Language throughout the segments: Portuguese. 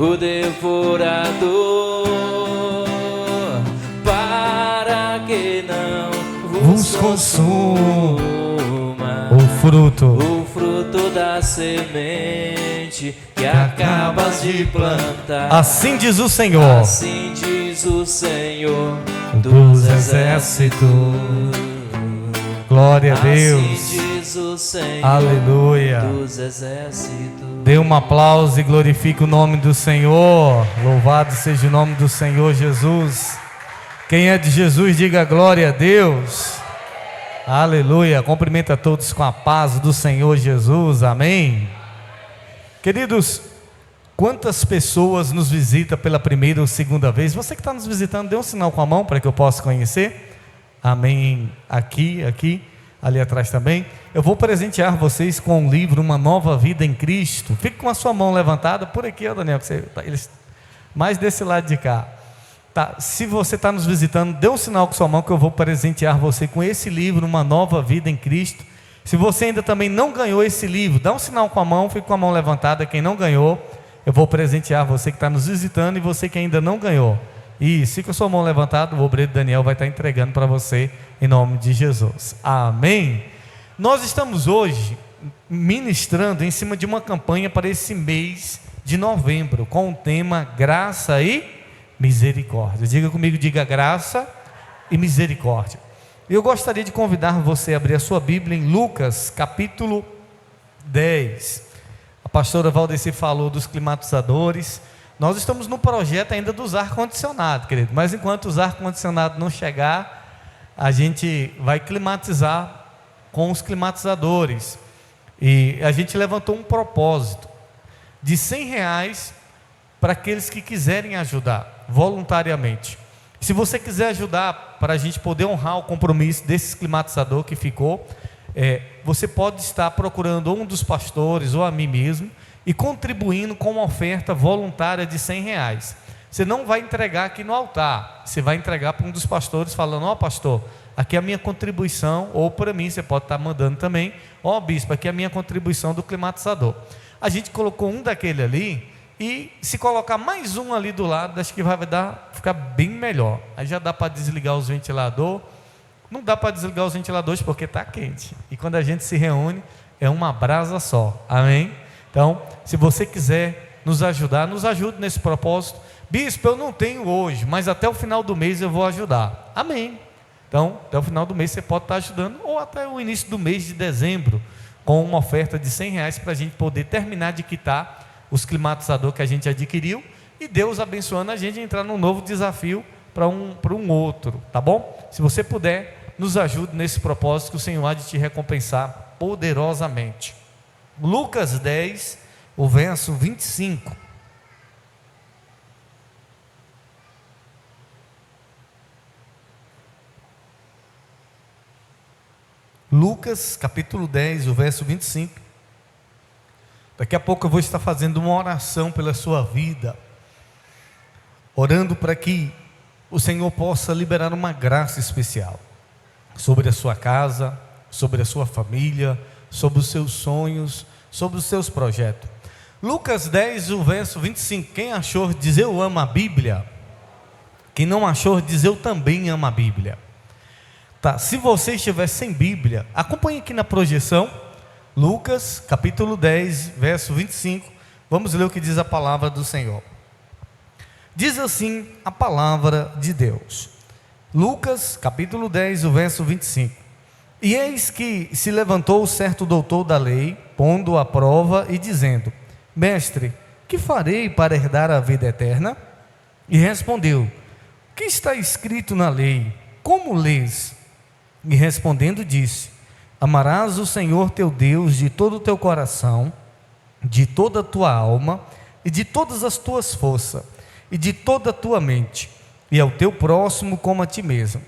o devorador, para que não vos consuma o fruto da semente que acabas de plantar. Assim diz o Senhor, assim diz o Senhor dos exércitos. Glória a Deus. Assim diz o Senhor, aleluia, dos exércitos. Dê um aplauso e glorifique o nome do Senhor. Louvado seja o nome do Senhor Jesus. Quem é de Jesus, diga glória a Deus. Aleluia. Cumprimenta a todos com a paz do Senhor Jesus. Amém. Queridos, quantas pessoas nos visitam pela primeira ou segunda vez? Você que está nos visitando, dê um sinal com a mão para que eu possa conhecer. Amém. Aqui, ali atrás também. Eu vou presentear vocês com um livro, Uma Nova Vida em Cristo. Fique com a sua mão levantada por aqui, ó, Daniel, mais desse lado de cá. Tá, se você está nos visitando, dê um sinal com sua mão que eu vou presentear você com esse livro, Uma Nova Vida em Cristo. Se você ainda também não ganhou esse livro, dá um sinal com a mão, fique com a mão levantada. Quem não ganhou, eu vou presentear você que está nos visitando e você que ainda não ganhou. Isso, fica com a sua mão levantada, o obreiro Daniel vai estar entregando para você em nome de Jesus. Amém. Nós estamos hoje ministrando em cima de uma campanha para esse mês de novembro, com o tema Graça e Misericórdia. Diga comigo, diga graça e misericórdia. Eu gostaria de convidar você a abrir a sua Bíblia em Lucas capítulo 10. A pastora Valdeci falou dos climatizadores. Nós estamos no projeto ainda dos ar-condicionado, querido, mas enquanto os ar-condicionado não chegar, a gente vai climatizar com os climatizadores. E a gente levantou um propósito de R$100 para aqueles que quiserem ajudar voluntariamente. Se você quiser ajudar para a gente poder honrar o compromisso desse climatizador que ficou, você pode estar procurando um dos pastores ou a mim mesmo e contribuindo com uma oferta voluntária de R$100. Você não vai entregar aqui no altar, você vai entregar para um dos pastores falando: ó, pastor, aqui é a minha contribuição, ou para mim, você pode estar mandando também: ó, bispo, aqui é a minha contribuição do climatizador. A gente colocou um daquele ali, e se colocar mais um ali do lado, acho que vai ficar bem melhor. Aí já dá para desligar os ventiladores. Não dá para desligar os ventiladores porque está quente, e quando a gente se reúne é uma brasa só. Amém? Então, se você quiser nos ajudar, nos ajude nesse propósito. Bispo, eu não tenho hoje, mas até o final do mês eu vou ajudar. Amém. Então, até o final do mês você pode estar ajudando, ou até o início do mês de dezembro, com uma oferta de R$100 para a gente poder terminar de quitar os climatizadores que a gente adquiriu, e Deus abençoando a gente a entrar num novo desafio para um outro, tá bom? Se você puder, nos ajude nesse propósito, que o Senhor há de te recompensar poderosamente. Lucas 10, o verso 25. Lucas capítulo 10, o verso 25. Daqui a pouco eu vou estar fazendo uma oração pela sua vida, orando para que o Senhor possa liberar uma graça especial sobre a sua casa, sobre a sua família, sobre os seus sonhos, sobre os seus projetos. Lucas 10, o verso 25. Quem achou, diz eu amo a Bíblia. Quem não achou, diz eu também amo a Bíblia. Tá, se você estiver sem Bíblia, acompanhe aqui na projeção. Lucas capítulo 10, verso 25. Vamos ler o que diz a palavra do Senhor. Diz assim a palavra de Deus. Lucas capítulo 10, o verso 25. E eis que se levantou certo doutor da lei, pondo à prova e dizendo: Mestre, que farei para herdar a vida eterna? E respondeu: O que está escrito na lei? Como lês? E respondendo disse: Amarás o Senhor teu Deus de todo o teu coração, de toda a tua alma, e de todas as tuas forças, e de toda a tua mente, e ao teu próximo como a ti mesmo.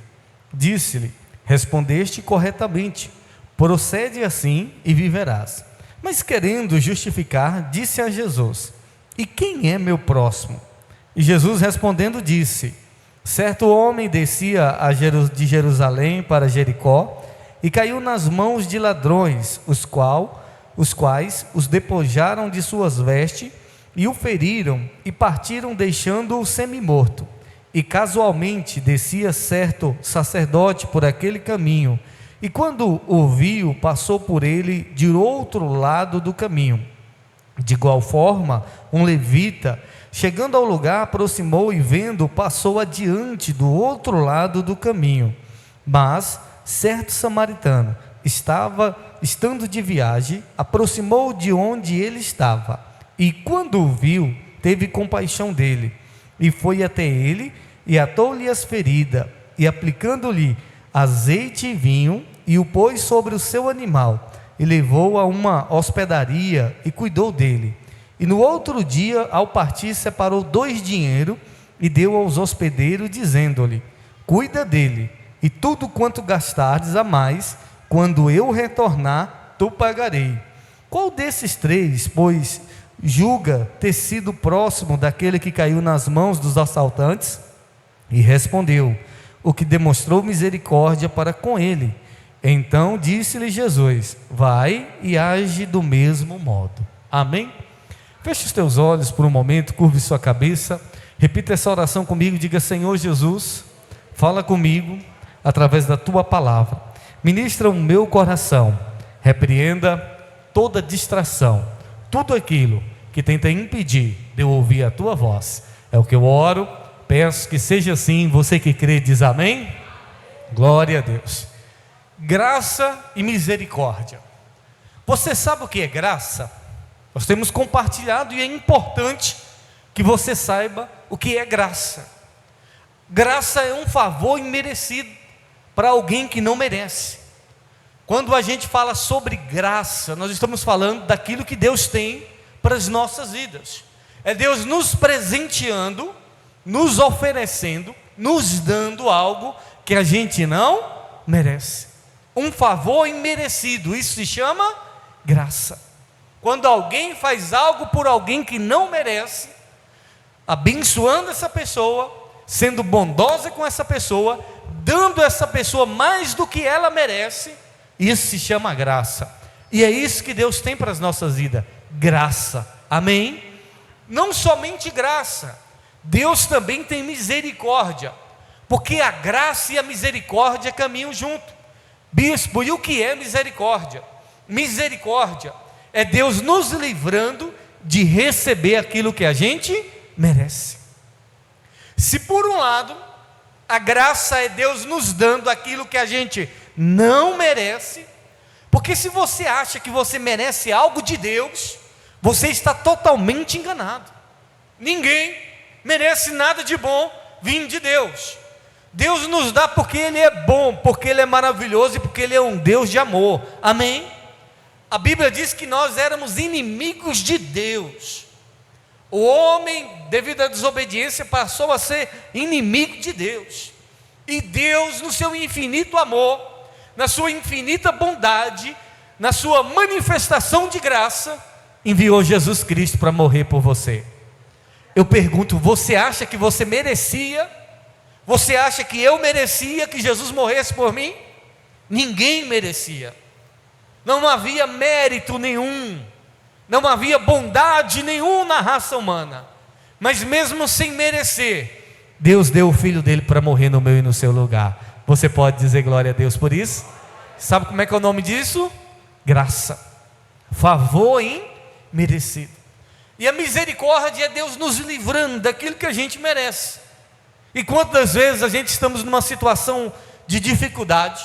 Disse-lhe: Respondeste corretamente, procede assim e viverás. Mas querendo justificar, disse a Jesus: E quem é meu próximo? E Jesus respondendo disse: Certo homem descia de Jerusalém para Jericó, e caiu nas mãos de ladrões, os quais os despojaram de suas vestes e o feriram e partiram, deixando-o semi-morto. E casualmente descia certo sacerdote por aquele caminho, e quando o viu, passou por ele de outro lado do caminho. De igual forma, um levita, chegando ao lugar, aproximou e vendo, passou adiante do outro lado do caminho. Mas certo samaritano, estando de viagem, aproximou de onde ele estava, e quando o viu, teve compaixão dele, e foi até ele, e atou-lhe as feridas, e aplicando-lhe azeite e vinho, e o pôs sobre o seu animal, e levou-o a uma hospedaria, e cuidou dele. E no outro dia, ao partir, separou 2 dinheiros, e deu aos hospedeiros, dizendo-lhe: cuida dele, e tudo quanto gastardes a mais, quando eu retornar, tu pagarei. Qual desses 3, pois, julga ter sido próximo daquele que caiu nas mãos dos assaltantes? E respondeu: o que demonstrou misericórdia para com ele. Então disse-lhe Jesus: vai e age do mesmo modo. Amém? Feche os teus olhos por um momento, curve sua cabeça, repita essa oração comigo, diga: Senhor Jesus, fala comigo através da tua palavra, ministra o meu coração, repreenda toda distração, tudo aquilo que tenta impedir de eu ouvir a tua voz. É o que eu oro, peço que seja assim. Você que crê diz amém? Glória a Deus. Graça e misericórdia. Você sabe o que é graça? Nós temos compartilhado, e é importante que você saiba o que é graça. Graça é um favor imerecido para alguém que não merece. Quando a gente fala sobre graça, nós estamos falando daquilo que Deus tem para as nossas vidas. É Deus nos presenteando, nos oferecendo, nos dando algo que a gente não merece. Um favor imerecido, isso se chama graça. Quando alguém faz algo por alguém que não merece, abençoando essa pessoa, sendo bondosa com essa pessoa, dando a essa pessoa mais do que ela merece, isso se chama graça. E é isso que Deus tem para as nossas vidas, graça. Amém? Não somente graça, Deus também tem misericórdia, porque a graça e a misericórdia caminham junto. Bispo, e o que é misericórdia? Misericórdia é Deus nos livrando de receber aquilo que a gente merece. Se por um lado, a graça é Deus nos dando aquilo que a gente não merece, porque se você acha que você merece algo de Deus, você está totalmente enganado. Ninguém merece nada de bom vindo de Deus. Deus nos dá porque Ele é bom, porque Ele é maravilhoso e porque Ele é um Deus de amor. Amém? A Bíblia diz que nós éramos inimigos de Deus. O homem, devido à desobediência, passou a ser inimigo de Deus. E Deus, no seu infinito amor, na sua infinita bondade, na sua manifestação de graça, enviou Jesus Cristo para morrer por você. Eu pergunto, você acha que você merecia? Você acha que eu merecia que Jesus morresse por mim? Ninguém merecia. Não havia mérito nenhum, não havia bondade nenhuma na raça humana. Mas mesmo sem merecer, Deus deu o Filho dele para morrer no meu e no seu lugar. Você pode dizer glória a Deus por isso? Sabe como é que é o nome disso? Graça. Favor imerecido. E a misericórdia é Deus nos livrando daquilo que a gente merece. E quantas vezes a gente estamos numa situação de dificuldade,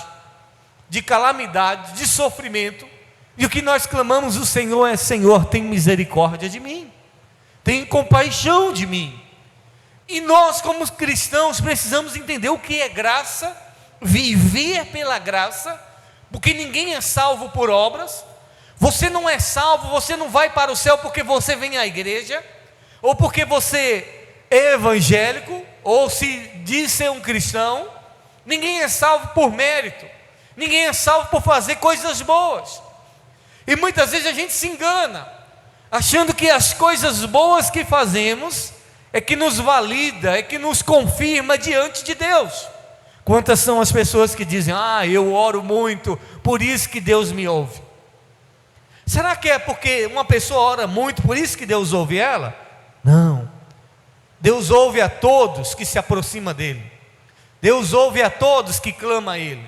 de calamidade, de sofrimento, e o que nós clamamos o Senhor é: Senhor, tem misericórdia de mim, tem compaixão de mim. E nós como cristãos precisamos entender o que é graça, viver pela graça, porque ninguém é salvo por obras. Você não é salvo, você não vai para o céu porque você vem à igreja, ou porque você é evangélico, ou se diz ser um cristão. Ninguém é salvo por mérito, ninguém é salvo por fazer coisas boas. E muitas vezes a gente se engana, achando que as coisas boas que fazemos é que nos valida, é que nos confirma diante de Deus. Quantas são as pessoas que dizem: eu oro muito, por isso que Deus me ouve. Será que é porque uma pessoa ora muito, por isso que Deus ouve ela? Não. Deus ouve a todos que se aproximam dele. Deus ouve a todos que clamam a ele.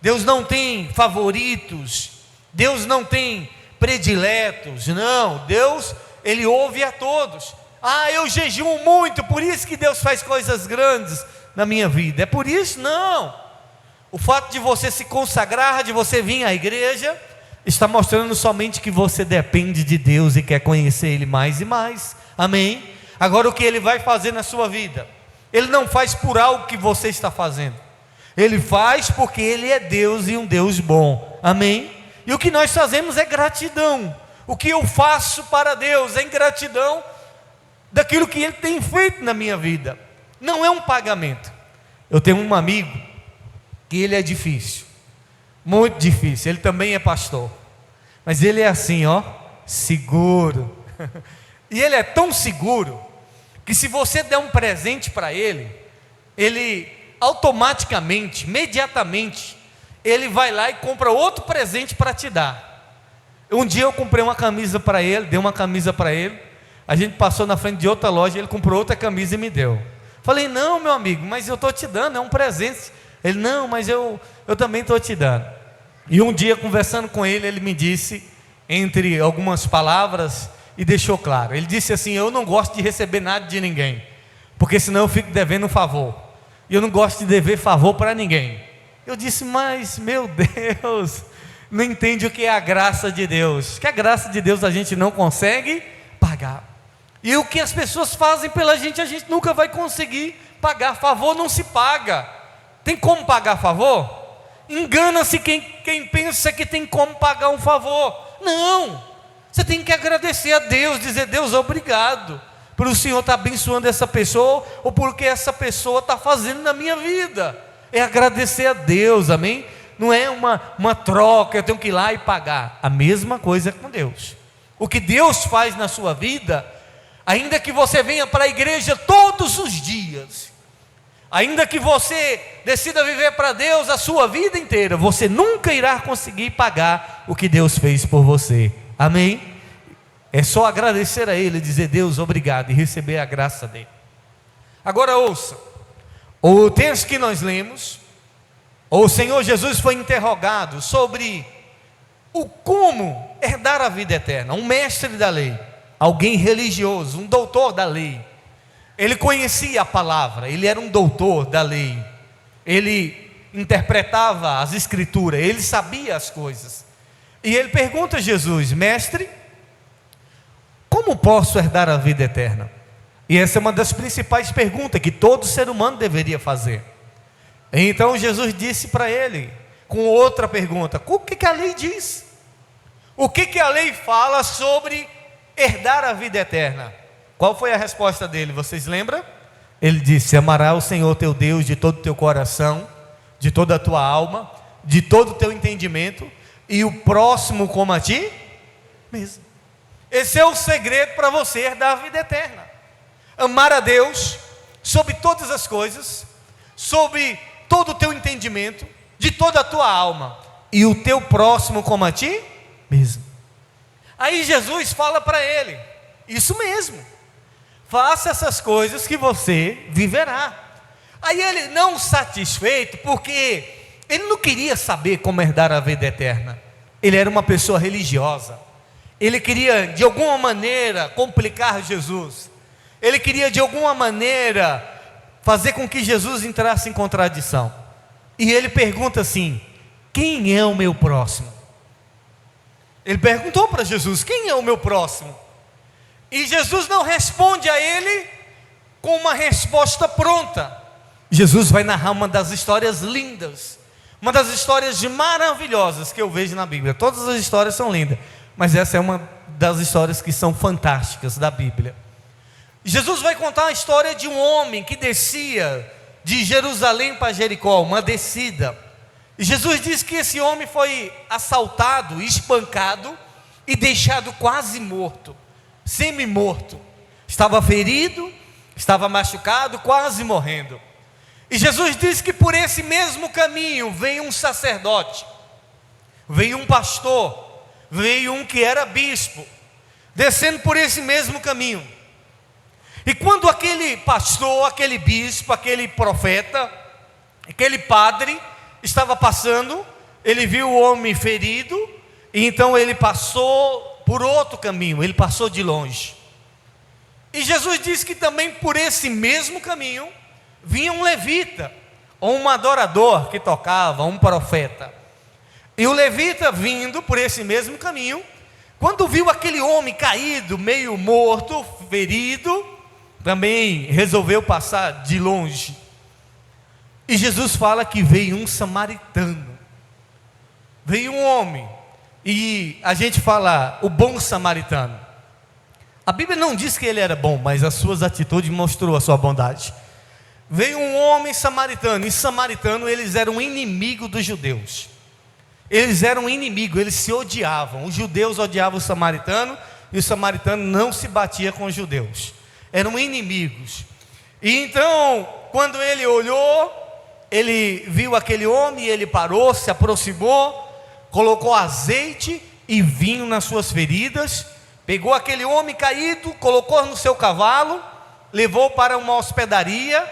Deus não tem favoritos. Deus não tem prediletos. Não, Deus, ele ouve a todos. Ah, eu jejuo muito, por isso que Deus faz coisas grandes na minha vida. É por isso? Não. O fato de você se consagrar, de você vir à igreja, está mostrando somente que você depende de Deus e quer conhecer ele mais e mais. Amém? Agora, o que ele vai fazer na sua vida? Ele não faz por algo que você está fazendo. Ele faz porque ele é Deus e um Deus bom. Amém? E o que nós fazemos é gratidão. O que eu faço para Deus é em gratidão daquilo que ele tem feito na minha vida. Não é um pagamento. Eu tenho um amigo que ele é difícil, muito difícil. Ele também é pastor, mas ele é assim, ó, seguro. E ele é tão seguro que se você der um presente para ele, ele automaticamente, imediatamente, ele vai lá e compra outro presente para te dar. Um dia eu comprei uma camisa para ele, dei uma camisa para ele. A gente passou na frente de outra loja, ele comprou outra camisa e me deu. Falei, não, meu amigo, mas eu estou te dando, é um presente. Ele, não, mas eu também estou te dando. E um dia, conversando com ele, ele me disse, entre algumas palavras, e deixou claro. Ele disse assim, eu não gosto de receber nada de ninguém, porque senão eu fico devendo um favor. E eu não gosto de dever favor para ninguém. Eu disse, mas, meu Deus, não entende o que é a graça de Deus. Que a graça de Deus a gente não consegue pagar. E o que as pessoas fazem pela gente, a gente nunca vai conseguir pagar. Favor não se paga. Tem como pagar favor? Engana-se quem pensa que tem como pagar um favor. Não, você tem que agradecer a Deus, dizer, Deus, obrigado por o Senhor estar abençoando essa pessoa, ou porque essa pessoa está fazendo na minha vida. É agradecer a Deus, amém? Não é uma troca, eu tenho que ir lá e pagar. A mesma coisa é com Deus. O que Deus faz na sua vida, ainda que você venha para a igreja todos os dias, ainda que você decida viver para Deus a sua vida inteira, você nunca irá conseguir pagar o que Deus fez por você. Amém? É só agradecer a Ele, dizer, Deus, obrigado, e receber a graça dEle. Agora ouça, o texto que nós lemos, o Senhor Jesus foi interrogado sobre o como herdar a vida eterna. Um mestre da lei, alguém religioso, um doutor da lei. Ele conhecia a palavra, ele era um doutor da lei. Ele interpretava as escrituras, ele sabia as coisas. E ele pergunta a Jesus, mestre, como posso herdar a vida eterna? E essa é uma das principais perguntas que todo ser humano deveria fazer. Então Jesus disse para ele, com outra pergunta, o que a lei diz? O que a lei fala sobre herdar a vida eterna? Qual foi a resposta dele, vocês lembram? Ele disse, amará o Senhor teu Deus de todo o teu coração, de toda a tua alma, de todo o teu entendimento, e o próximo como a ti mesmo. Esse é o segredo para você herdar a vida eterna. Amar a Deus sobre todas as coisas, sobre todo o teu entendimento, de toda a tua alma, e o teu próximo como a ti mesmo. Aí Jesus fala para ele, isso mesmo, faça essas coisas que você viverá. Aí ele, não satisfeito, porque ele não queria saber como herdar a vida eterna. Ele era uma pessoa religiosa. Ele queria de alguma maneira complicar Jesus. Ele queria de alguma maneira fazer com que Jesus entrasse em contradição. E ele pergunta assim, quem é o meu próximo? Ele perguntou para Jesus, quem é o meu próximo? E Jesus não responde a ele com uma resposta pronta. Jesus vai narrar uma das histórias lindas, uma das histórias maravilhosas que eu vejo na Bíblia. Todas as histórias são lindas, mas essa é uma das histórias que são fantásticas da Bíblia. Jesus vai contar a história de um homem que descia de Jerusalém para Jericó, uma descida. E Jesus diz que esse homem foi assaltado, espancado e deixado quase morto, semi-morto. Estava ferido, estava machucado, quase morrendo. E Jesus diz que por esse mesmo caminho veio um sacerdote, veio um pastor, veio um que era bispo, descendo por esse mesmo caminho. E quando aquele pastor, aquele bispo, aquele profeta, aquele padre estava passando, ele viu o homem ferido, e então ele passou por outro caminho, ele passou de longe. E Jesus disse que também por esse mesmo caminho vinha um levita, ou um adorador que tocava, um profeta. E o levita vindo por esse mesmo caminho, quando viu aquele homem caído, meio morto, ferido, também resolveu passar de longe. E Jesus fala que veio um samaritano, veio um homem, e a gente fala o bom samaritano. A Bíblia não diz que ele era bom, mas as suas atitudes mostrou a sua bondade. Veio um homem samaritano, e samaritano eles eram inimigos dos judeus. Eles eram inimigos, eles se odiavam. Os judeus odiavam o samaritano, e o samaritano não se batia com os judeus. Eram inimigos. E então, quando ele olhou, ele viu aquele homem, ele parou, se aproximou, colocou azeite e vinho nas suas feridas, pegou aquele homem caído, colocou no seu cavalo, levou para uma hospedaria,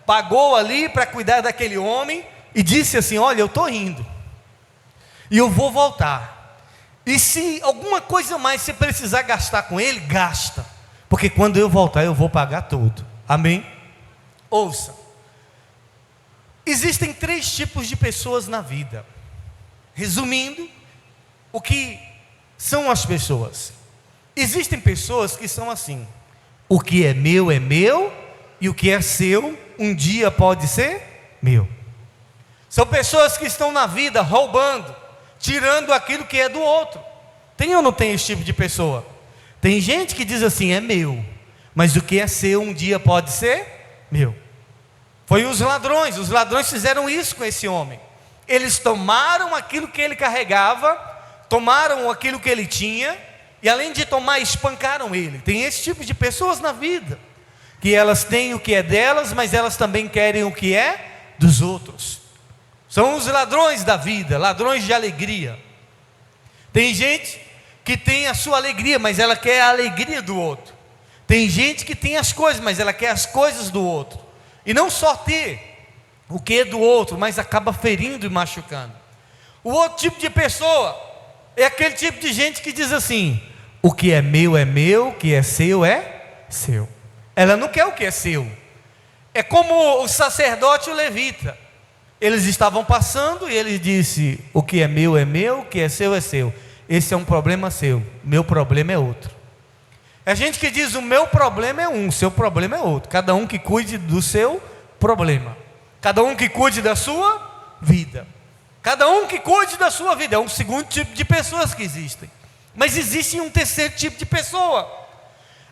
pagou ali para cuidar daquele homem, e disse assim: olha, eu estou indo, e eu vou voltar, e se alguma coisa mais você precisar gastar com ele, gasta, porque quando eu voltar eu vou pagar tudo. Amém? Ouça, existem 3 tipos de pessoas na vida. Resumindo, o que são as pessoas? Existem pessoas que são assim: o que é meu, e o que é seu, um dia pode ser meu. São pessoas que estão na vida roubando, tirando aquilo que é do outro. Tem ou não tem esse tipo de pessoa? Tem gente que diz assim: é meu, mas o que é seu, um dia pode ser meu. Foi os ladrões fizeram isso com esse homem. Eles tomaram aquilo que ele carregava, tomaram aquilo que ele tinha, e além de tomar, espancaram ele. Tem esse tipo de pessoas na vida, que elas têm o que é delas, mas elas também querem o que é dos outros. São os ladrões da vida, ladrões de alegria. Tem gente que tem a sua alegria, mas ela quer a alegria do outro. Tem gente que tem as coisas, mas ela quer as coisas do outro. E não só ter o que é do outro, mas acaba ferindo e machucando. O outro tipo de pessoa é aquele tipo de gente que diz assim: o que é meu, o que é seu. Ela não quer o que é seu. É como o sacerdote e o levita. Eles estavam passando e ele disse: o que é meu, o que é seu. Esse é um problema seu, meu problema é outro. É gente que diz: o meu problema é um, o seu problema é outro. Cada um que cuide do seu problema, cada um que cuide da sua vida, cada um que cuide da sua vida. É um segundo tipo de pessoas que existem. Mas existe um terceiro tipo de pessoa,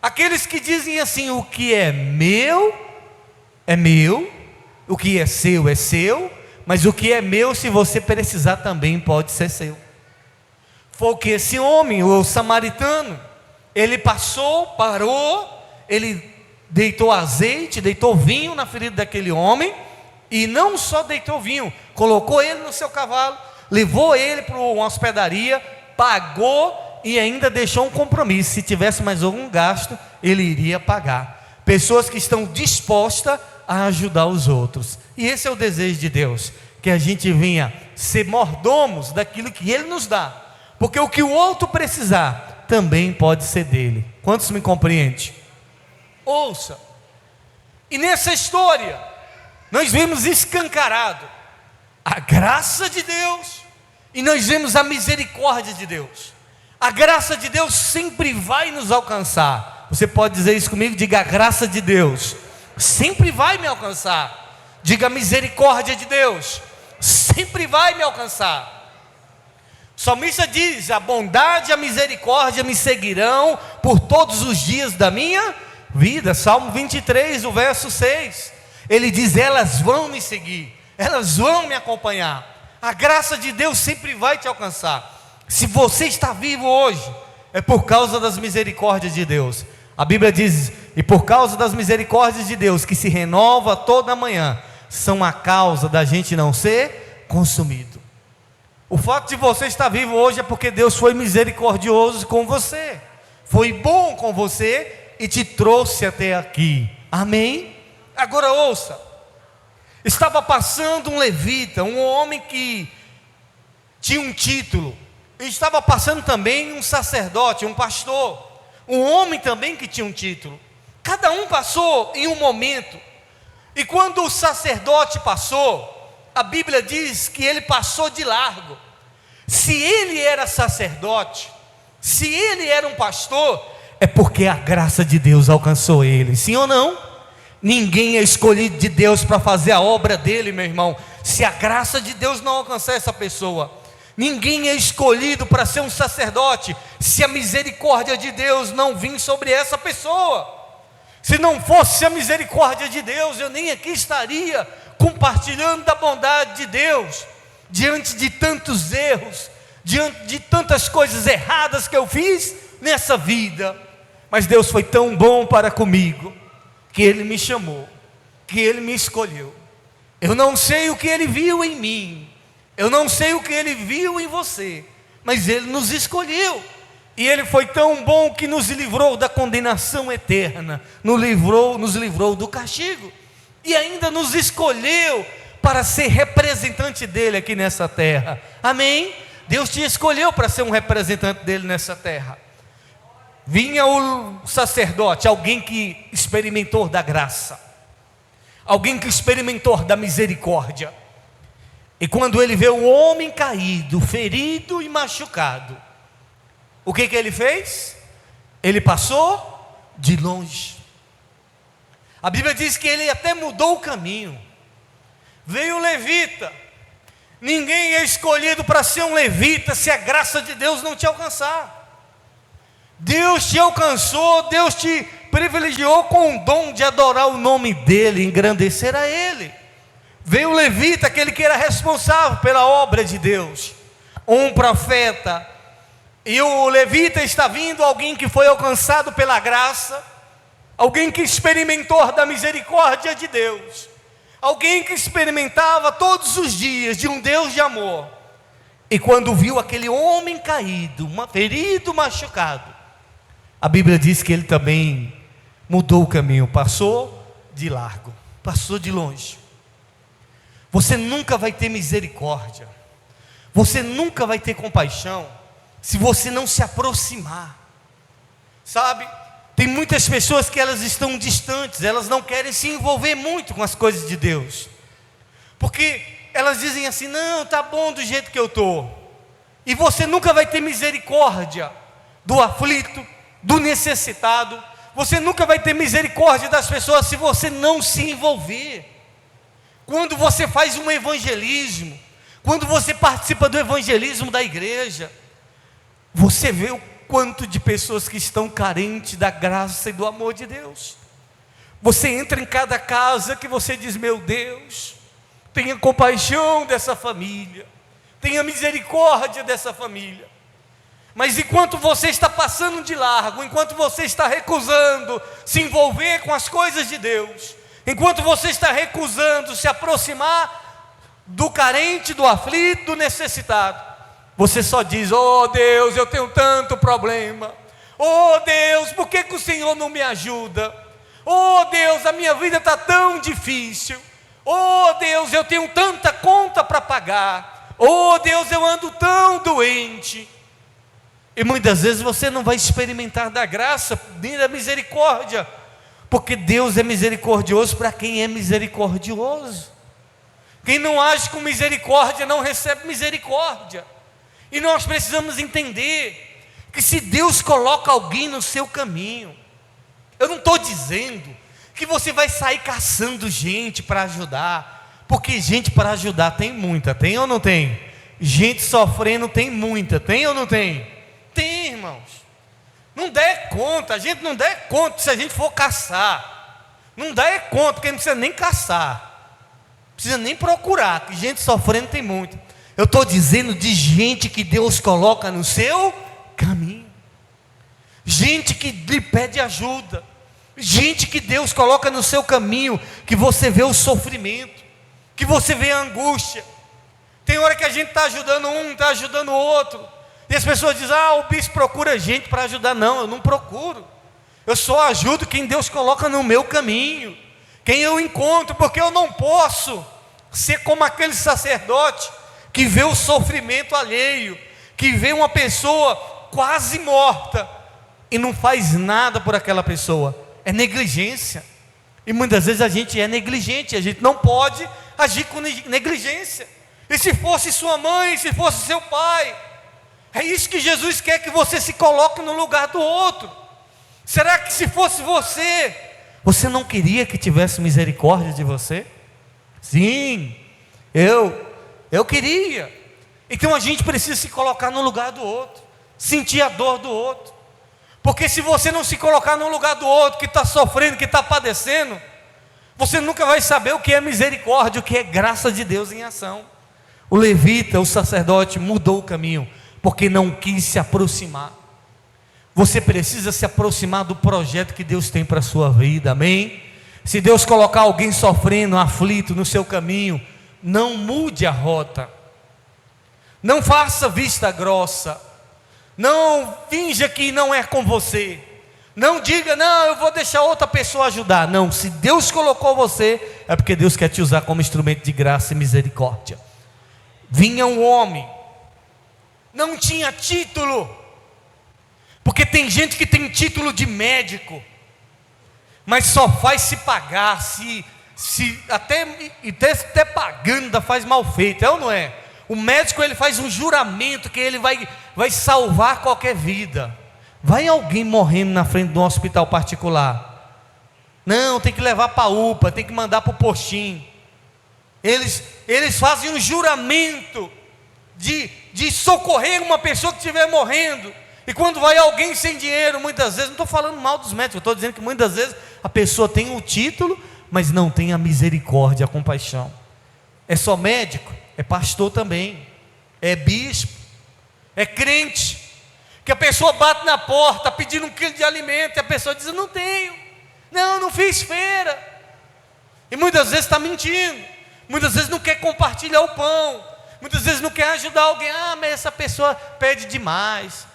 aqueles que dizem assim: o que é meu, o que é seu, mas o que é meu, se você precisar também pode ser seu. Foi o que esse homem, o samaritano, ele parou, ele deitou azeite, deitou vinho na ferida daquele homem, e não só deitou vinho, colocou ele no seu cavalo, levou ele para uma hospedaria, pagou e ainda deixou um compromisso: se tivesse mais algum gasto, ele iria pagar. Pessoas que estão dispostas a ajudar os outros. E esse é o desejo de Deus, que a gente venha ser mordomos daquilo que Ele nos dá, porque o que o outro precisar também pode ser dele. Quantos me compreendem? Ouça, e nessa história nós vemos escancarado a graça de Deus, e nós vemos a misericórdia de Deus. A graça de Deus sempre vai nos alcançar. Você pode dizer isso comigo? Diga: a graça de Deus sempre vai me alcançar. Diga: a misericórdia de Deus sempre vai me alcançar. O salmista diz: a bondade e a misericórdia me seguirão por todos os dias da minha vida. Salmo 23, o verso 6, ele diz: elas vão me seguir, elas vão me acompanhar. A graça de Deus sempre vai te alcançar. Se você está vivo hoje, é por causa das misericórdias de Deus. A Bíblia diz: e por causa das misericórdias de Deus, que se renova toda manhã, são a causa da gente não ser consumido. O fato de você estar vivo hoje é porque Deus foi misericordioso com você, foi bom com você e te trouxe até aqui. Amém? Agora ouça, estava passando um levita, um homem que tinha um título, e estava passando também um sacerdote, um pastor, um homem também que tinha um título. Cada um passou em um momento, e quando o sacerdote passou, a Bíblia diz que ele passou de largo. Se ele era sacerdote, se ele era um pastor, é porque a graça de Deus alcançou ele, sim ou não? Ninguém é escolhido de Deus para fazer a obra dele, meu irmão, se a graça de Deus não alcançar essa pessoa. Ninguém é escolhido para ser um sacerdote, se a misericórdia de Deus não vir sobre essa pessoa. Se não fosse a misericórdia de Deus, eu nem aqui estaria compartilhando da bondade de Deus, diante de tantos erros, diante de tantas coisas erradas que eu fiz nessa vida. Mas Deus foi tão bom para comigo, que Ele me chamou, que Ele me escolheu. Eu não sei o que Ele viu em mim, eu não sei o que Ele viu em você, mas Ele nos escolheu. E Ele foi tão bom que nos livrou da condenação eterna, nos livrou do castigo, e ainda nos escolheu para ser representante dEle aqui nessa terra. Amém? Deus te escolheu para ser um representante dEle nessa terra. Vinha o sacerdote, alguém que experimentou da graça, alguém que experimentou da misericórdia. E quando ele vê o homem caído, ferido e machucado, o que ele fez? Ele passou de longe. A Bíblia diz que ele até mudou o caminho. Veio o levita. Ninguém é escolhido para ser um levita se a graça de Deus não te alcançar. Deus te alcançou, Deus te privilegiou com o dom de adorar o nome dEle, engrandecer a Ele. Veio o levita, aquele que era responsável pela obra de Deus, um profeta. E o levita está vindo, alguém que foi alcançado pela graça, alguém que experimentou da misericórdia de Deus, alguém que experimentava todos os dias de um Deus de amor. E quando viu aquele homem caído, ferido, machucado, a Bíblia diz que ele também mudou o caminho, passou de largo, passou de longe. Você nunca vai ter misericórdia, você nunca vai ter compaixão, se você não se aproximar. Sabe, tem muitas pessoas que elas estão distantes, elas não querem se envolver muito com as coisas de Deus, porque elas dizem assim: não, tá bom do jeito que eu estou. E você nunca vai ter misericórdia do aflito, do necessitado. Você nunca vai ter misericórdia das pessoas se você não se envolver. Quando você faz um evangelismo, quando você participa do evangelismo da igreja, você vê o quanto de pessoas que estão carentes da graça e do amor de Deus. Você entra em cada casa que você diz: meu Deus, tenha compaixão dessa família, tenha misericórdia dessa família. Mas enquanto você está passando de largo, enquanto você está recusando se envolver com as coisas de Deus, enquanto você está recusando se aproximar do carente, do aflito, do necessitado, você só diz: oh Deus, eu tenho tanto problema. Oh Deus, por que o Senhor não me ajuda? Oh Deus, a minha vida está tão difícil. Oh Deus, eu tenho tanta conta para pagar. Oh Deus, eu ando tão doente. E muitas vezes você não vai experimentar da graça nem da misericórdia, porque Deus é misericordioso para quem é misericordioso. Quem não age com misericórdia não recebe misericórdia. E nós precisamos entender que se Deus coloca alguém no seu caminho, eu não estou dizendo que você vai sair caçando gente para ajudar, porque gente para ajudar tem muita, tem ou não tem? Gente sofrendo tem muita, tem ou não tem? Tem, irmãos. Não dá conta, a gente não dá conta se a gente for caçar. Não dá conta, porque não precisa nem caçar, não precisa nem procurar, que gente sofrendo tem muito. Eu estou dizendo de gente que Deus coloca no seu caminho, gente que lhe pede ajuda, gente que Deus coloca no seu caminho, que você vê o sofrimento, que você vê a angústia, Tem hora que a gente está ajudando um, está ajudando o outro. E as pessoas dizem, o bispo procura gente para ajudar. Não, eu não procuro. Eu só ajudo quem Deus coloca no meu caminho. Quem eu encontro, porque eu não posso ser como aquele sacerdote que vê o sofrimento alheio, que vê uma pessoa quase morta e não faz nada por aquela pessoa. É negligência. E muitas vezes a gente é negligente, a gente não pode agir com negligência. E se fosse sua mãe, se fosse seu pai, é isso que Jesus quer, que você se coloque no lugar do outro. Será que se fosse você não queria que tivesse misericórdia de você? Sim, eu queria. Então a gente precisa se colocar no lugar do outro, sentir a dor do outro. Porque se você não se colocar no lugar do outro que está sofrendo, que está padecendo, você nunca vai saber o que é misericórdia, o que é graça de Deus em ação. O levita, o sacerdote, mudou o caminho, porque não quis se aproximar. Você precisa se aproximar do projeto que Deus tem para a sua vida, amém? Se Deus colocar alguém sofrendo, aflito no seu caminho, não mude a rota, não faça vista grossa, não finja que não é com você, não diga, não, eu vou deixar outra pessoa ajudar. Não, se Deus colocou você, é porque Deus quer te usar como instrumento de graça e misericórdia. Vinha um homem, não tinha título, porque tem gente que tem título de médico, mas só faz se pagar, até pagando, ainda faz mal feito, é ou não é? O médico, ele faz um juramento que ele vai salvar qualquer vida. Vai alguém morrendo na frente de um hospital particular, não, tem que levar para a UPA, tem que mandar para o postinho. Eles fazem um juramento de socorrer uma pessoa que estiver morrendo. E quando vai alguém sem dinheiro, muitas vezes, não estou falando mal dos médicos, eu estou dizendo que muitas vezes a pessoa tem o título, mas não tem a misericórdia, a compaixão. É só médico? É pastor também, é bispo, é crente, que a pessoa bate na porta pedindo 1 quilo de alimento, e a pessoa diz, eu não tenho, não fiz feira, e muitas vezes está mentindo, muitas vezes não quer compartilhar o pão, muitas vezes não quer ajudar alguém, mas essa pessoa pede demais.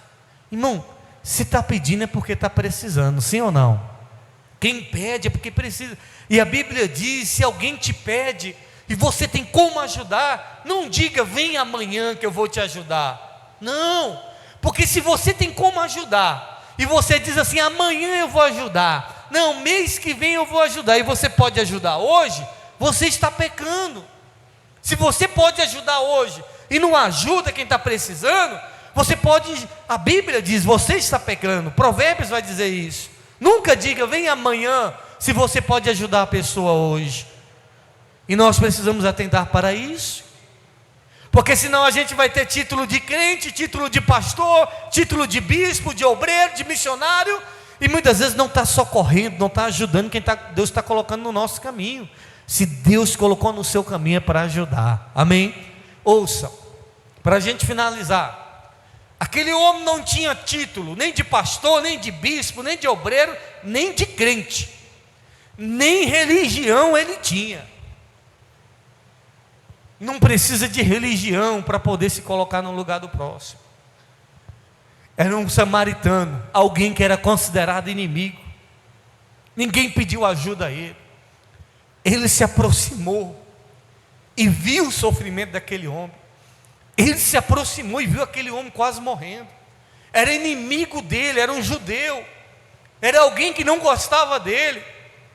Irmão, se está pedindo é porque está precisando, sim ou não? Quem pede é porque precisa, e a Bíblia diz, se alguém te pede, e você tem como ajudar, não diga, vem amanhã que eu vou te ajudar. Não, porque se você tem como ajudar, e você diz assim, amanhã eu vou ajudar, não, mês que vem eu vou ajudar, e você pode ajudar hoje, você está pecando. Se você pode ajudar hoje, e não ajuda quem está precisando, você pode, a Bíblia diz, você está pecando, Provérbios vai dizer isso. Nunca diga, vem amanhã, se você pode ajudar a pessoa hoje. E nós precisamos atentar para isso, porque senão a gente vai ter título de crente, título de pastor, título de bispo, de obreiro, de missionário, e muitas vezes não está socorrendo, não está ajudando quem Deus está colocando no nosso caminho. Se Deus colocou no seu caminho é para ajudar, amém? Ouça, para a gente finalizar, aquele homem não tinha título, nem de pastor, nem de bispo, nem de obreiro, nem de crente, nem religião ele tinha. Não precisa de religião para poder se colocar no lugar do próximo. Era um samaritano, alguém que era considerado inimigo. Ninguém pediu ajuda a ele. Ele se aproximou e viu o sofrimento daquele homem. Ele se aproximou e viu aquele homem quase morrendo. Era inimigo dele, era um judeu. Era alguém que não gostava dele.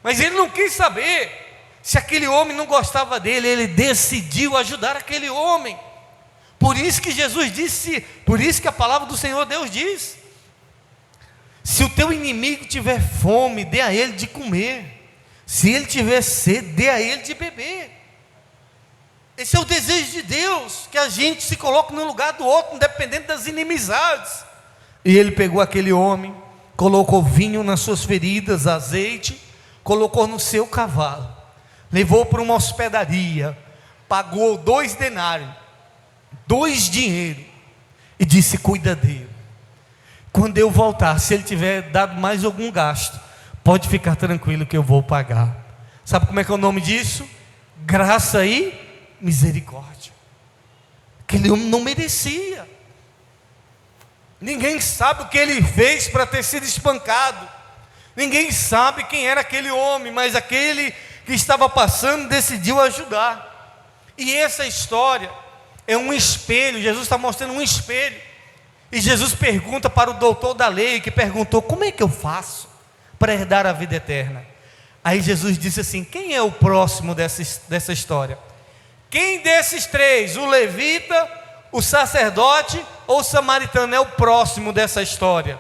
Mas ele não quis saber. Se aquele homem não gostava dele, ele decidiu ajudar aquele homem. Por isso que Jesus disse, por isso que a palavra do Senhor Deus diz, se o teu inimigo tiver fome, dê a ele de comer, se ele tiver sede, dê a ele de beber. Esse é o desejo de Deus, que a gente se coloque no lugar do outro, independente das inimizades. E ele pegou aquele homem, colocou vinho nas suas feridas, azeite, colocou no seu cavalo, levou para uma hospedaria, pagou 2 denários, 2 dinheiros, e disse, cuida dele. Quando eu voltar, se ele tiver dado mais algum gasto, pode ficar tranquilo que eu vou pagar. Sabe como é que é o nome disso? Graça e misericórdia. Aquele homem não merecia. Ninguém sabe o que ele fez para ter sido espancado. Ninguém sabe quem era aquele homem, mas aquele que estava passando decidiu ajudar. E essa história é um espelho. Jesus está mostrando um espelho. E Jesus pergunta para o doutor da lei, que perguntou: como é que eu faço para herdar a vida eterna? Aí Jesus disse assim: quem é o próximo dessa história? Quem desses três, o levita, o sacerdote ou o samaritano, é o próximo dessa história?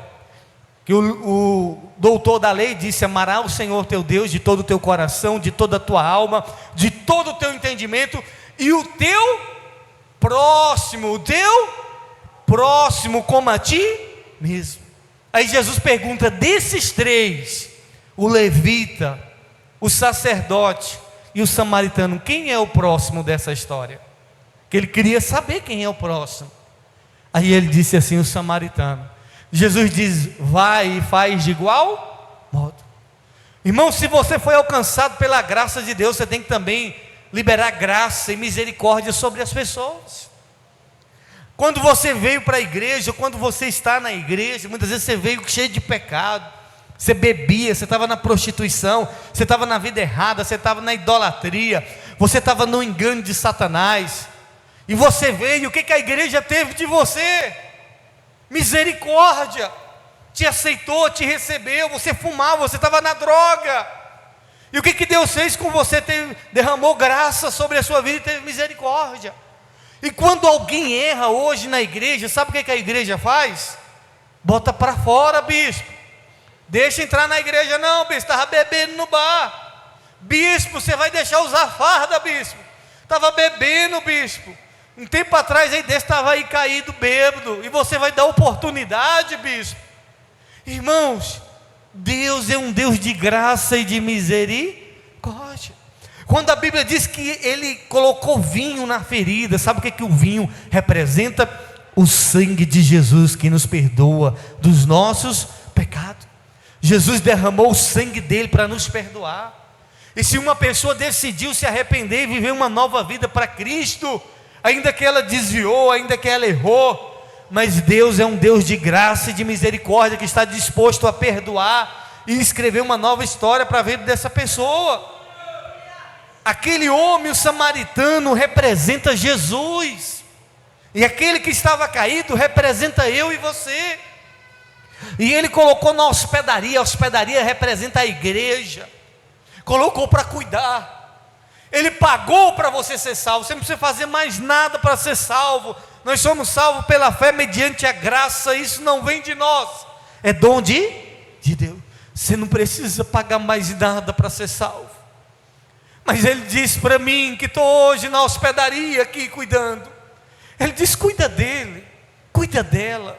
Que o doutor da lei disse: amará o Senhor teu Deus de todo o teu coração, de toda a tua alma, de todo o teu entendimento, e o teu próximo como a ti mesmo. Aí Jesus pergunta: desses três, o levita, o sacerdote e o samaritano, quem é o próximo dessa história? Que ele queria saber quem é o próximo. Aí ele disse assim: o samaritano. Jesus diz: vai e faz de igual modo. Irmão, se você foi alcançado pela graça de Deus, você tem que também liberar graça e misericórdia sobre as pessoas. Quando você veio para a igreja, quando você está na igreja, muitas vezes você veio cheio de pecado. Você bebia, você estava na prostituição, você estava na vida errada, você estava na idolatria, você estava no engano de Satanás. E você veio, o que a igreja teve de você? Misericórdia. Te aceitou, te recebeu. Você fumava, você estava na droga. E o que Deus fez com você? Derramou graça sobre a sua vida e teve misericórdia. E quando alguém erra hoje na igreja, sabe o que a igreja faz? Bota para fora, bispo. Deixa entrar na igreja. Não, bispo, estava bebendo no bar. Bispo, você vai deixar usar farda, bispo? Estava bebendo, bispo. Um tempo atrás aí desse estava aí caído, bêbado. E você vai dar oportunidade, bispo? Irmãos, Deus é um Deus de graça e de misericórdia. Quando a Bíblia diz que Ele colocou vinho na ferida, sabe o que o vinho representa? O sangue de Jesus que nos perdoa dos nossos pecados. Jesus derramou o sangue dele para nos perdoar. E se uma pessoa decidiu se arrepender e viver uma nova vida para Cristo, ainda que ela desviou, ainda que ela errou, mas Deus é um Deus de graça e de misericórdia, que está disposto a perdoar e escrever uma nova história para a vida dessa pessoa. Aquele homem, o samaritano, representa Jesus, e aquele que estava caído representa eu e você. E ele colocou na hospedaria. A hospedaria representa a igreja. Colocou para cuidar. Ele pagou para você ser salvo. Você não precisa fazer mais nada para ser salvo. Nós somos salvos pela fé mediante a graça. Isso não vem de nós, é dom de Deus. Você não precisa pagar mais nada para ser salvo. Mas ele disse para mim, que estou hoje na hospedaria aqui cuidando, ele disse: cuida dele, cuida dela.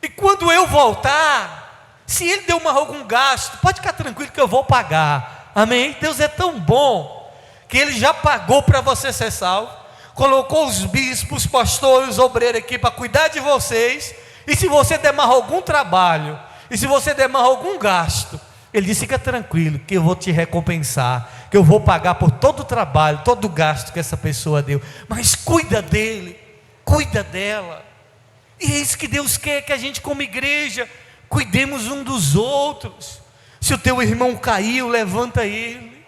E quando eu voltar, se ele deu algum gasto, pode ficar tranquilo que eu vou pagar. Amém? Deus é tão bom que Ele já pagou para você ser salvo. Colocou os bispos, pastores, obreiros aqui para cuidar de vocês. E se você der mais algum trabalho, e se você der mais algum gasto, Ele disse: fica tranquilo que eu vou te recompensar, que eu vou pagar por todo o trabalho, todo o gasto que essa pessoa deu. Mas cuida dele, cuida dela. E é isso que Deus quer, que a gente como igreja cuidemos um dos outros. Se o teu irmão caiu, levanta ele.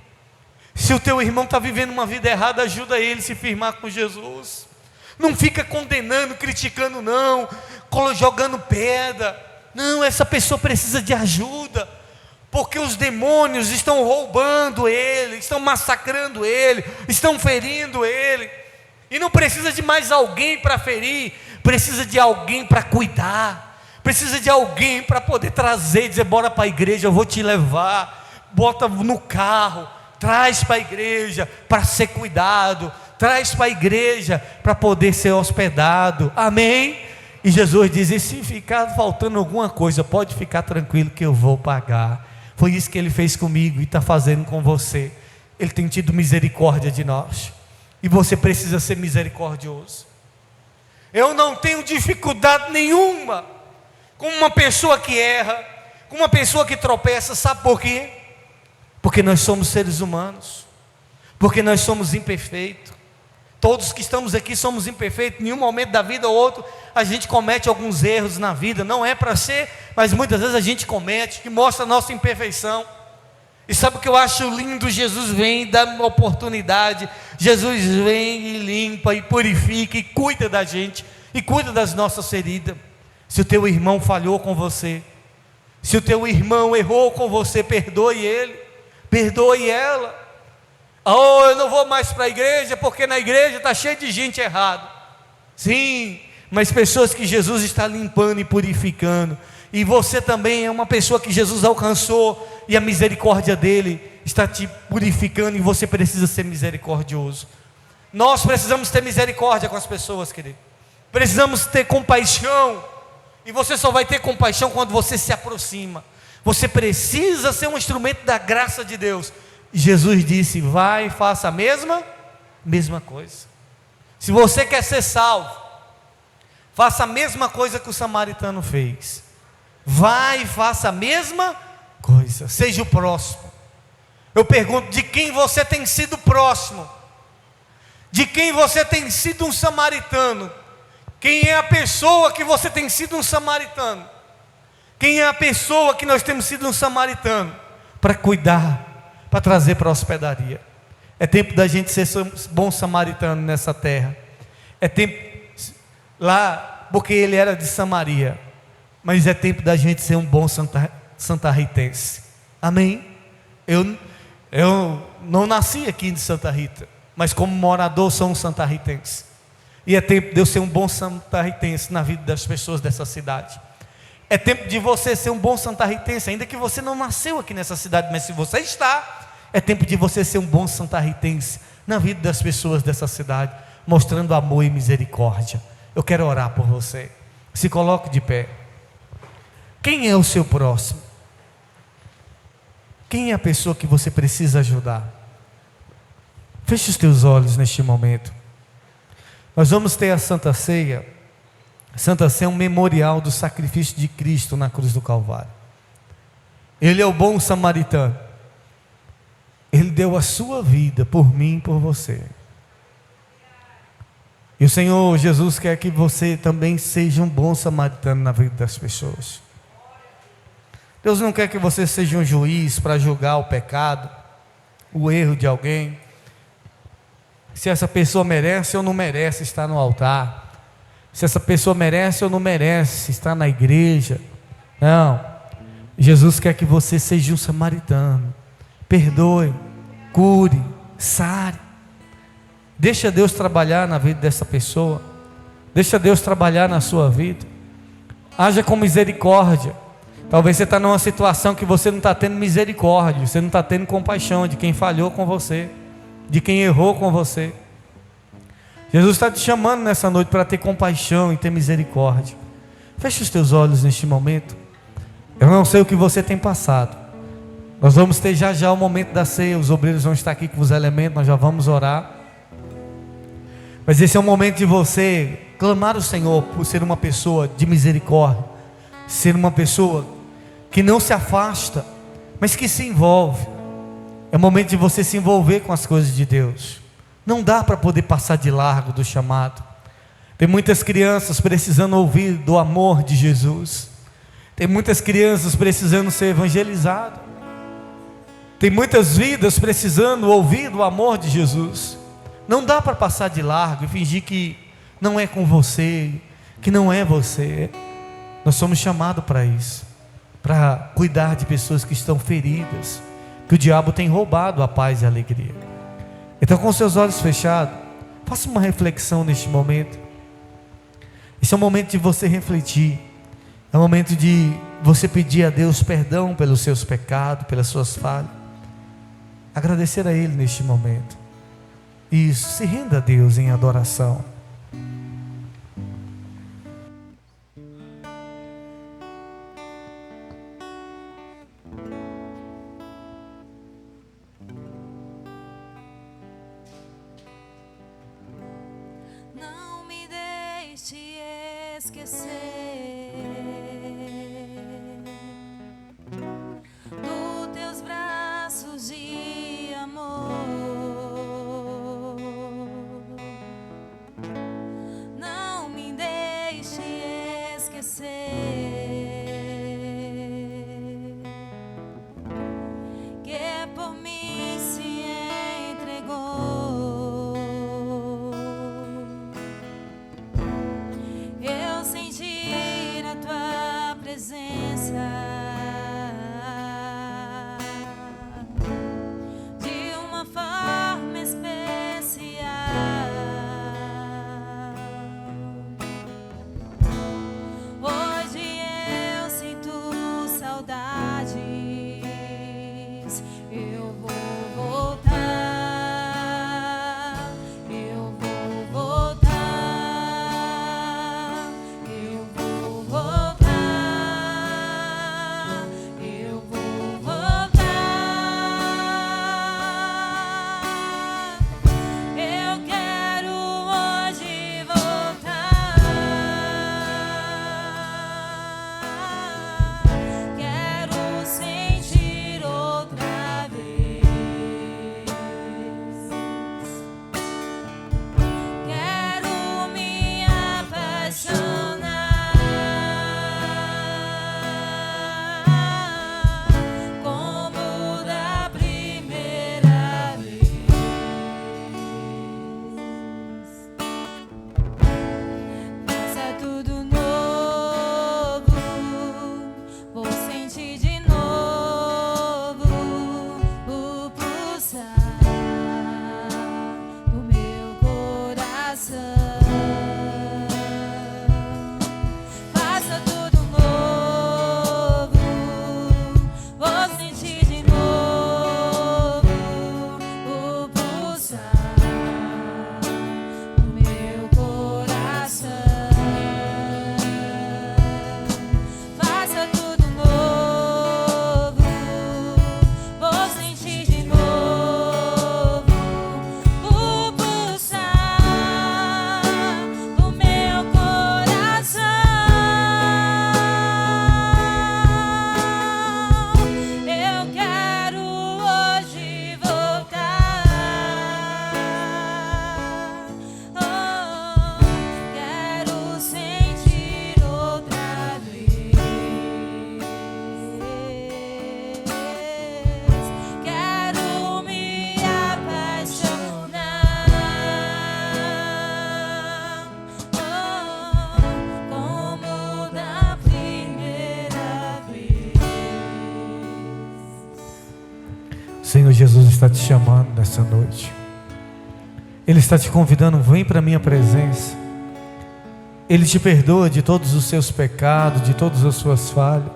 Se o teu irmão está vivendo uma vida errada, ajuda ele a se firmar com Jesus. Não fica condenando, criticando não, jogando pedra. Não, essa pessoa precisa de ajuda, porque os demônios estão roubando ele, estão massacrando ele, estão ferindo ele. E não precisa de mais alguém para ferir, precisa de alguém para cuidar, precisa de alguém para poder trazer, dizer: bora para a igreja, eu vou te levar, bota no carro, traz para a igreja para ser cuidado, traz para a igreja para poder ser hospedado. Amém? E Jesus diz: e se ficar faltando alguma coisa, pode ficar tranquilo que eu vou pagar. Foi isso que Ele fez comigo e está fazendo com você. Ele tem tido misericórdia de nós, e você precisa ser misericordioso. Eu não tenho dificuldade nenhuma com uma pessoa que erra, com uma pessoa que tropeça. Sabe por quê? Porque nós somos seres humanos, porque nós somos imperfeitos. Todos que estamos aqui somos imperfeitos. Em nenhum momento da vida ou outro a gente comete alguns erros na vida. Não é para ser, mas muitas vezes a gente comete, que mostra a nossa imperfeição. E sabe o que eu acho lindo? Jesus vem e dá uma oportunidade. Jesus vem e limpa e purifica e cuida da gente e cuida das nossas feridas. Se o teu irmão falhou com você, se o teu irmão errou com você, perdoe ele, perdoe ela. Oh, eu não vou mais para a igreja porque na igreja está cheio de gente errada. Sim, mas pessoas que Jesus está limpando e purificando. E você também é uma pessoa que Jesus alcançou e a misericórdia dele está te purificando e você precisa ser misericordioso. Nós precisamos ter misericórdia com as pessoas, querido. Precisamos ter compaixão. E você só vai ter compaixão quando você se aproxima. Você precisa ser um instrumento da graça de Deus. Jesus disse: vai e faça a mesma coisa. Se você quer ser salvo, faça a mesma coisa que o samaritano fez. Vai e faça a mesma coisa. Seja o próximo. Eu pergunto: de quem você tem sido próximo? De quem você tem sido um samaritano? Quem é a pessoa que você tem sido um samaritano? Quem é a pessoa que nós temos sido um samaritano? Para cuidar, para trazer para a hospedaria. É tempo da gente ser bom samaritano nessa terra. É tempo lá, porque ele era de Samaria. Mas é tempo da gente ser um bom santarritense. Amém? Eu não nasci aqui em Santa Rita, mas como morador sou um santarritense. E é tempo de eu ser um bom santarritense na vida das pessoas dessa cidade. É tempo de você ser um bom santarritense, ainda que você não nasceu aqui nessa cidade, mas se você está, é tempo de você ser um bom santarritense na vida das pessoas dessa cidade, mostrando amor e misericórdia. Eu quero orar por você. Se coloque de pé. Quem é o seu próximo? Quem é a pessoa que você precisa ajudar? Feche os teus olhos neste momento. Nós vamos ter a Santa Ceia. A Santa Ceia é um memorial do sacrifício de Cristo na cruz do Calvário. Ele é o bom samaritano. Ele deu a sua vida por mim e por você. E o Senhor Jesus quer que você também seja um bom samaritano na vida das pessoas. Deus não quer que você seja um juiz para julgar o pecado, o erro de alguém. Se essa pessoa merece ou não merece estar no altar. Se essa pessoa merece ou não merece estar na igreja. Não. Jesus quer que você seja um samaritano. Perdoe, cure, sare. Deixa Deus trabalhar na vida dessa pessoa. Deixa Deus trabalhar na sua vida. Haja com misericórdia. Talvez você está numa situação que você não está tendo misericórdia. Você não está tendo compaixão de quem falhou com você, de quem errou com você. Jesus está te chamando nessa noite para ter compaixão e ter misericórdia. Feche os teus olhos neste momento. Eu não sei o que você tem passado. Nós vamos ter já o momento da ceia. Os obreiros vão estar aqui com os elementos. Nós já vamos orar. Mas esse é o momento de você clamar ao Senhor por ser uma pessoa de misericórdia, ser uma pessoa que não se afasta, mas que se envolve. É o momento de você se envolver com as coisas de Deus. Não dá para poder passar de largo do chamado. Tem muitas crianças precisando ouvir do amor de Jesus. Tem muitas crianças precisando ser evangelizadas. Tem muitas vidas precisando ouvir do amor de Jesus. Não dá para passar de largo e fingir que não é com você, que não é você. Nós somos chamados para isso, para cuidar de pessoas que estão feridas, que o diabo tem roubado a paz e a alegria. Então, com seus olhos fechados, faça uma reflexão neste momento. Esse é o momento de você refletir. É o momento de você pedir a Deus perdão pelos seus pecados, pelas suas falhas. Agradecer a Ele neste momento. Isso, se renda a Deus em adoração. Não me deixe esquecer dos teus braços de amor. está te chamando nessa noite. Ele está te convidando, vem para a minha presença. Ele te perdoa de todos os seus pecados, de todas as suas falhas.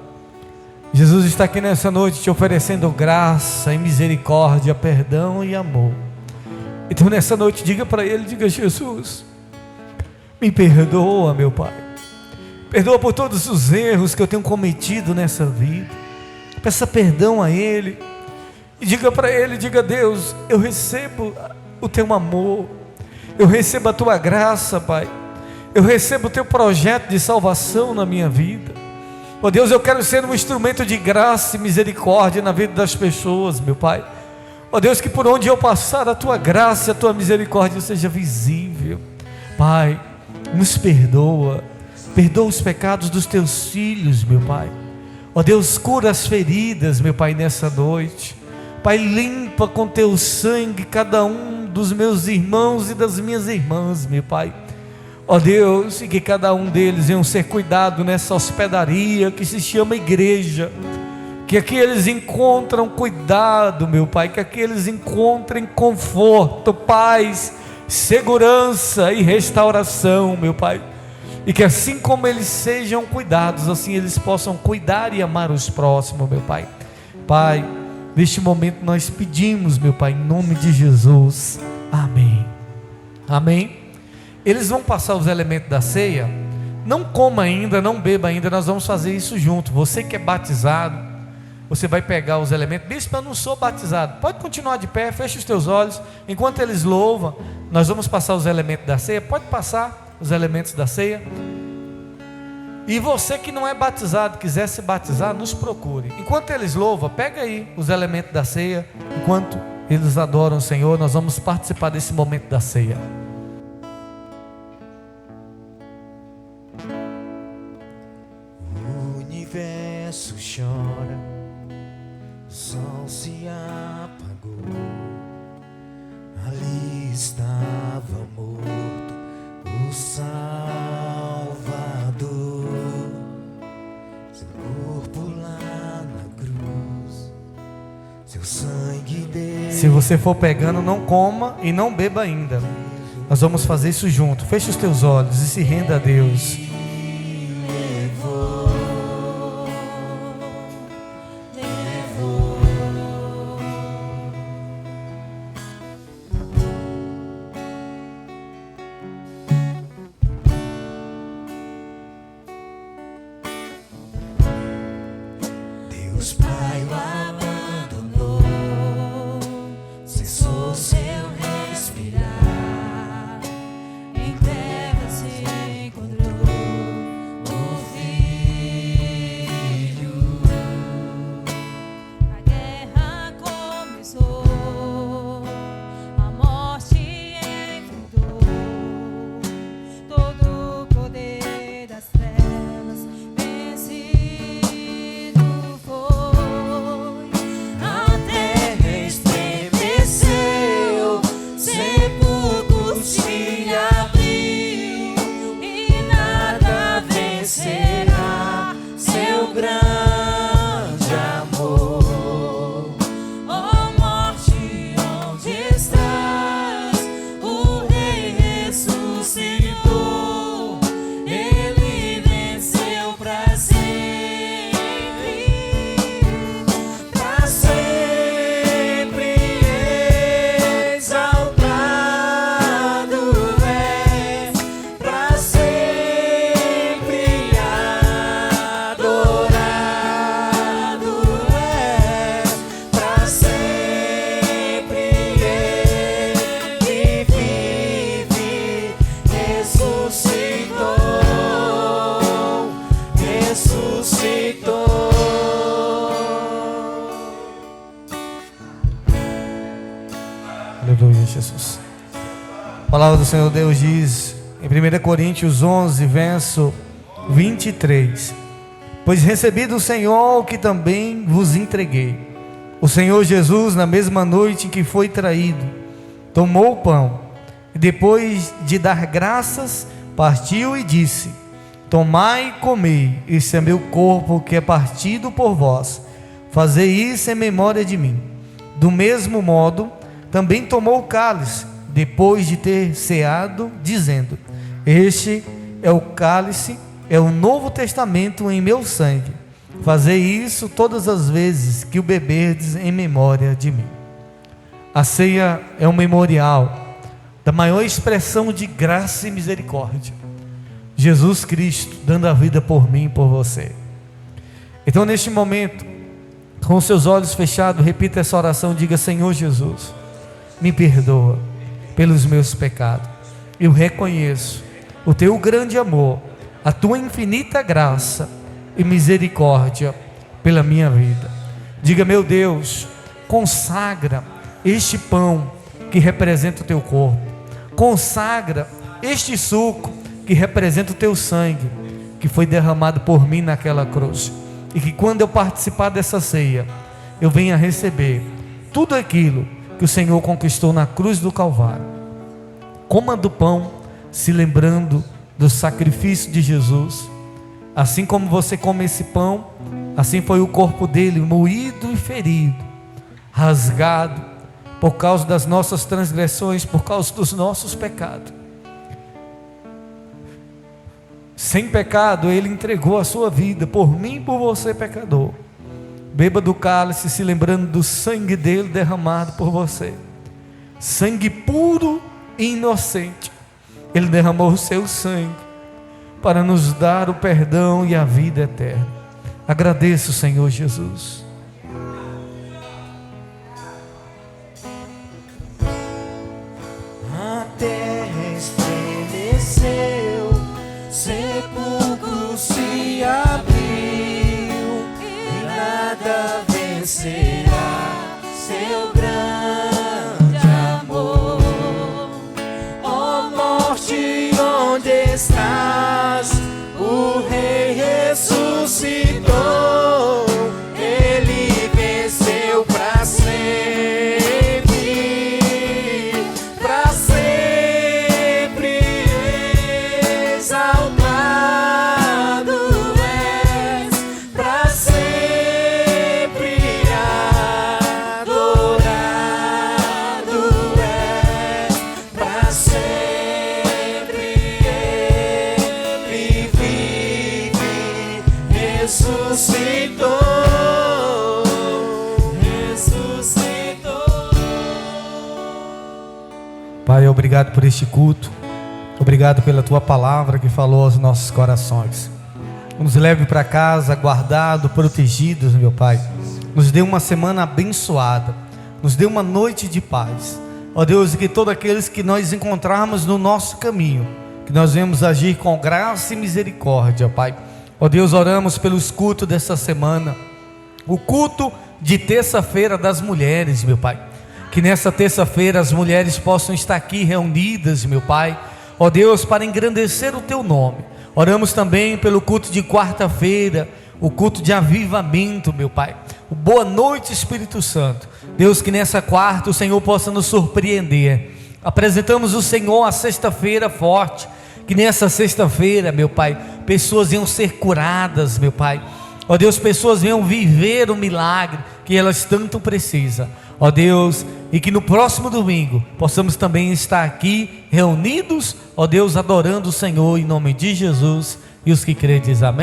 Jesus está aqui nessa noite te oferecendo graça e misericórdia, perdão e amor. Então nessa noite diga para Ele, diga: Jesus, me perdoa, meu Pai. Perdoa por todos os erros que eu tenho cometido nessa vida. Peça perdão a Ele. E diga para Ele, diga: Deus, eu recebo o Teu amor. Eu recebo a Tua graça, Pai. Eu recebo o Teu projeto de salvação na minha vida. Ó Deus, eu quero ser um instrumento de graça e misericórdia na vida das pessoas, meu Pai. Ó Deus, que por onde eu passar, a Tua graça e a Tua misericórdia seja visível. Pai, nos perdoa. Perdoa os pecados dos Teus filhos, meu Pai. Ó Deus, cura as feridas, meu Pai, nessa noite. Pai, limpa com Teu sangue cada um dos meus irmãos e das minhas irmãs, meu Pai. Ó Deus, e que cada um deles venham ser cuidado nessa hospedaria que se chama igreja. Que aqui eles encontram cuidado, meu Pai. Que aqui eles encontrem conforto, paz, segurança e restauração, meu Pai. E que assim como eles sejam cuidados, assim eles possam cuidar e amar os próximos, meu Pai. Pai, neste momento nós pedimos, meu Pai, em nome de Jesus. Amém. Amém. Eles vão passar os elementos da ceia. Não coma ainda, não beba ainda, nós vamos fazer isso junto. Você que é batizado, você vai pegar os elementos. Bispo, eu não sou batizado. Pode continuar de pé, feche os teus olhos. Enquanto eles louvam, nós vamos passar os elementos da ceia. Pode passar os elementos da ceia. E você que não é batizado, quiser se batizar, nos procure. Enquanto eles louvam, pega aí os elementos da ceia. Enquanto eles adoram o Senhor, nós vamos participar desse momento da ceia. O universo chora, o sol se apagou. Ali estava morto o Salvador, seu corpo lá na cruz, seu sangue dele. Se você for pegando, não coma e não beba ainda. Nós vamos fazer isso junto. Feche os teus olhos e se renda a Deus. Deus Pai o abandonou, cessou seu respirar, em terra se encontrou o Filho. A guerra começou, a morte enfrentou, todo o poder das trevas vencido foi. A terra estremeceu, sepulcros se abriu, e nada vencerá seu grande amor. Ó morte, onde estás? O Rei ressuscitou, Ele venceu para sempre, para sempre exaltado és, para sempre adorado és, para sempre Ele vive, ressuscitou, ressuscitou. Aleluia, Jesus. A palavra do Senhor Deus diz em 1 Coríntios 11, verso 23: Pois recebi do Senhor o que também vos entreguei. O Senhor Jesus, na mesma noite em que foi traído, tomou o pão e depois de dar graças, partiu e disse: Tomai e comei, esse é meu corpo que é partido por vós. Fazei isso em memória de mim. Do mesmo modo, também tomou o cálice, depois de ter ceado, dizendo: este é o cálice, é o novo testamento em meu sangue. Fazei isso todas as vezes que o beberdes em memória de mim. A ceia é um memorial da maior expressão de graça e misericórdia. Jesus Cristo dando a vida por mim e por você. Então, neste momento, com seus olhos fechados, repita essa oração, diga: Senhor Jesus, me perdoa pelos meus pecados. Eu reconheço o teu grande amor, a tua infinita graça e misericórdia pela minha vida. Diga: meu Deus, consagra este pão que representa o teu corpo, consagra este suco que representa o teu sangue, que foi derramado por mim naquela cruz, e que quando eu participar dessa ceia, eu venha receber tudo aquilo que o Senhor conquistou na cruz do Calvário. Coma do pão, se lembrando do sacrifício de Jesus. Assim como você come esse pão, assim foi o corpo dele moído e ferido, rasgado, por causa das nossas transgressões, por causa dos nossos pecados. Sem pecado, ele entregou a sua vida por mim e por você, pecador. Beba do cálice, se lembrando do sangue dele derramado por você. Sangue puro e inocente. Ele derramou o seu sangue para nos dar o perdão e a vida eterna. Agradeço, Senhor Jesus. A terra estremeceu, sepulcro se abriu, e nada vencerá seu grande amor. Ó morte, onde estás? O Rei ressuscitou, ele venceu para sempre, para sempre exaltado és, para sempre adorado és, para sempre ele vive, ressuscitou, ressuscitou. Pai, obrigado por este culto. Obrigado pela tua palavra que falou aos nossos corações. Nos leve para casa guardado, protegidos, meu Pai. Nos dê uma semana abençoada. Nos dê uma noite de paz. Ó Deus, e que todos aqueles que nós encontrarmos no nosso caminho, que nós venhamos agir com graça e misericórdia, Pai. Ó Deus, oramos pelos cultos dessa semana. O culto de terça-feira das mulheres, meu Pai. Que nessa terça-feira as mulheres possam estar aqui reunidas, meu Pai. Ó Deus, para engrandecer o teu nome. Oramos também pelo culto de quarta-feira, o culto de avivamento, meu Pai. O boa noite, Espírito Santo. Deus, que nessa quarta o Senhor possa nos surpreender. Apresentamos o Senhor a sexta-feira forte. Que nessa sexta-feira, meu Pai, pessoas venham ser curadas, meu Pai. Ó Deus, pessoas venham viver o milagre que elas tanto precisam. Ó Deus, e que no próximo domingo possamos também estar aqui reunidos, ó Deus, adorando o Senhor em nome de Jesus. E os que creem dizem amém.